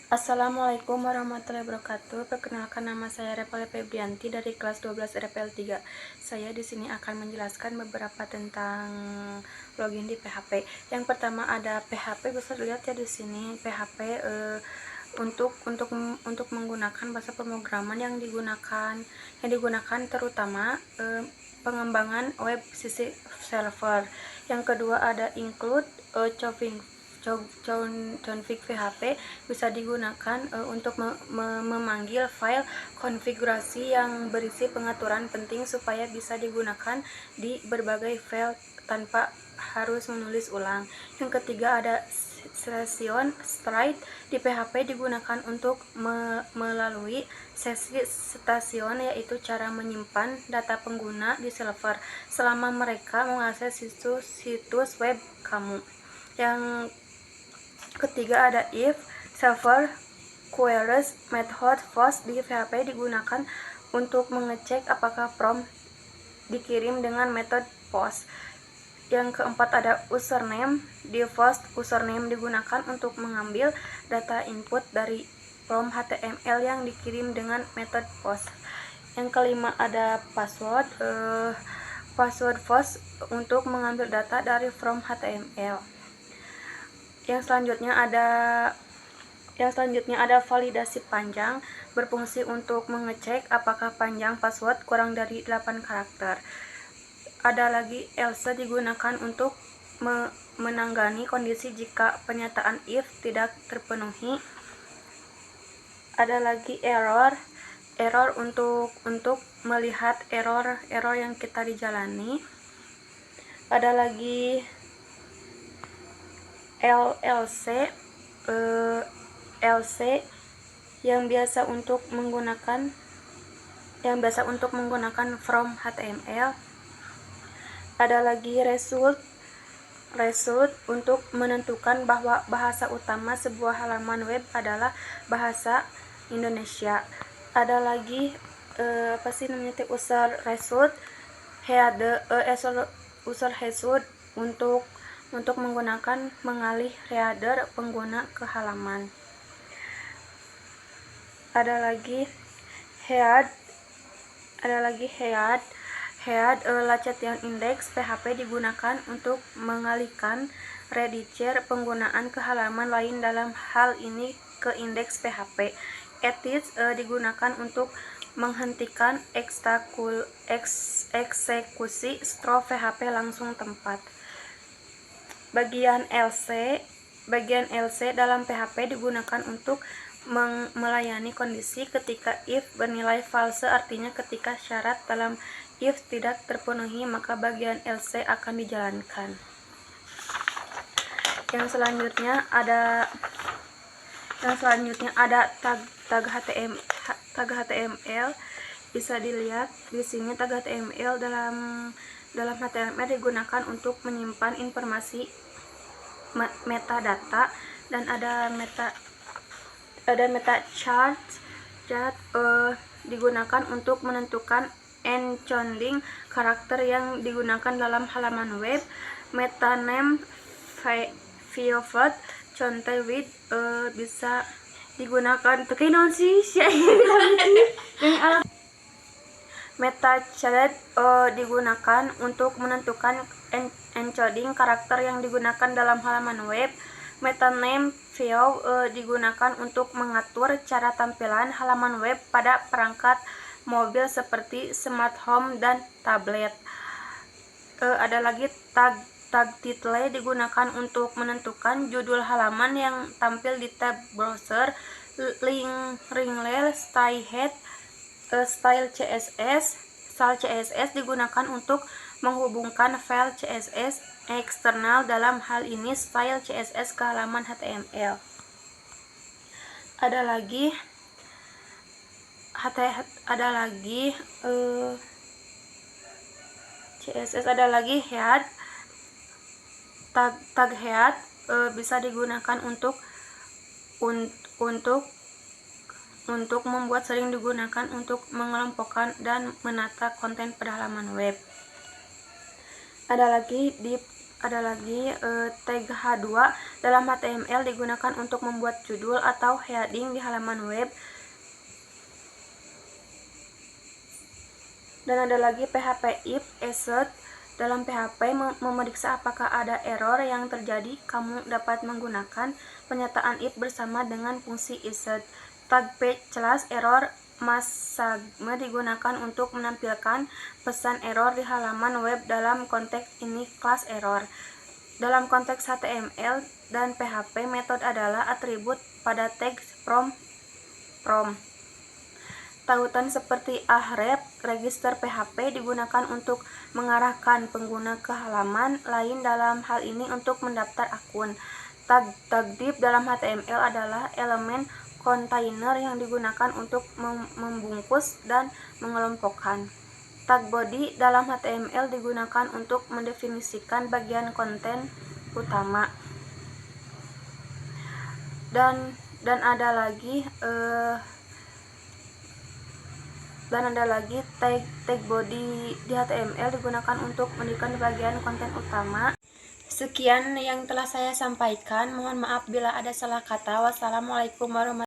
Assalamualaikum warahmatullahi wabarakatuh. Perkenalkan, nama saya Repale Febrianti dari kelas 12 RPL 3. Saya di sini akan menjelaskan beberapa tentang login di PHP. Yang pertama ada PHP, bisa dilihat ya di sini. PHP untuk menggunakan bahasa pemrograman yang digunakan terutama pengembangan web sisi server. Yang kedua ada include config PHP bisa digunakan untuk memanggil file konfigurasi yang berisi pengaturan penting supaya bisa digunakan di berbagai file tanpa harus menulis ulang. Yang ketiga ada session stride di PHP digunakan untuk melalui sesi station, yaitu cara menyimpan data pengguna di server selama mereka mengakses situs web kamu. Yang ketiga ada if server queries method post di PHP digunakan untuk mengecek apakah prompt dikirim dengan metode post. Yang keempat ada username di post. Username digunakan untuk mengambil data input dari prompt HTML yang dikirim dengan metode post. Yang kelima ada password. Password post untuk mengambil data dari prompt HTML. Yang selanjutnya ada validasi panjang, berfungsi untuk mengecek apakah panjang password kurang dari 8 karakter. Ada lagi else digunakan untuk menangani kondisi jika pernyataan if tidak terpenuhi. Ada lagi error untuk melihat error yang kita dijalani. Ada lagi LC yang biasa untuk menggunakan from HTML. Ada lagi result untuk menentukan bahwa bahasa utama sebuah halaman web adalah bahasa Indonesia. Ada lagi user result untuk menggunakan mengalih header pengguna ke halaman. Ada lagi head Lacetion index PHP digunakan untuk mengalihkan rediger penggunaan ke halaman lain, dalam hal ini ke indeks PHP. Edit digunakan untuk menghentikan eksekusi stroke PHP langsung tempat. Bagian LC dalam PHP digunakan untuk melayani kondisi ketika if bernilai false, artinya ketika syarat dalam if tidak terpenuhi maka bagian LC akan dijalankan. Yang selanjutnya ada tag HTML. Bisa dilihat di sini tag HTML dalam HTML digunakan untuk menyimpan informasi metadata, dan ada meta chart digunakan untuk menentukan encoding karakter yang digunakan dalam halaman web. Meta name field contoh with bisa digunakan meta chart digunakan untuk menentukan encoding karakter yang digunakan dalam halaman web. Meta name field digunakan untuk mengatur cara tampilan halaman web pada perangkat mobil seperti smart home dan tablet. Ada lagi tag title digunakan untuk menentukan judul halaman yang tampil di tab browser. Style CSS digunakan untuk menghubungkan file CSS eksternal, dalam hal ini style CSS ke halaman HTML. Ada lagi head. Tag head bisa digunakan untuk membuat, sering digunakan untuk mengelompokkan dan menata konten pada halaman web. Ada lagi ada lagi tag H2 dalam HTML digunakan untuk membuat judul atau heading di halaman web. Dan ada lagi PHP if asset. Dalam PHP memeriksa apakah ada error yang terjadi, kamu dapat menggunakan pernyataan if bersama dengan fungsi isset. Tag page slash error masagme digunakan untuk menampilkan pesan error di halaman web. Dalam konteks ini kelas error. Dalam konteks HTML dan PHP, metode adalah atribut pada tag from. Tautan seperti ahref register PHP digunakan untuk mengarahkan pengguna ke halaman lain, dalam hal ini untuk mendaftar akun. Tag div dalam HTML adalah elemen kontainer yang digunakan untuk membungkus dan mengelompokkan. Tag body dalam HTML digunakan untuk mendefinisikan bagian konten utama. Dan ada lagi tag body di HTML digunakan untuk menunjukkan bagian konten utama. Sekian yang telah saya sampaikan. Mohon maaf bila ada salah kata. Wassalamualaikum warahmatullahi wabarakatuh.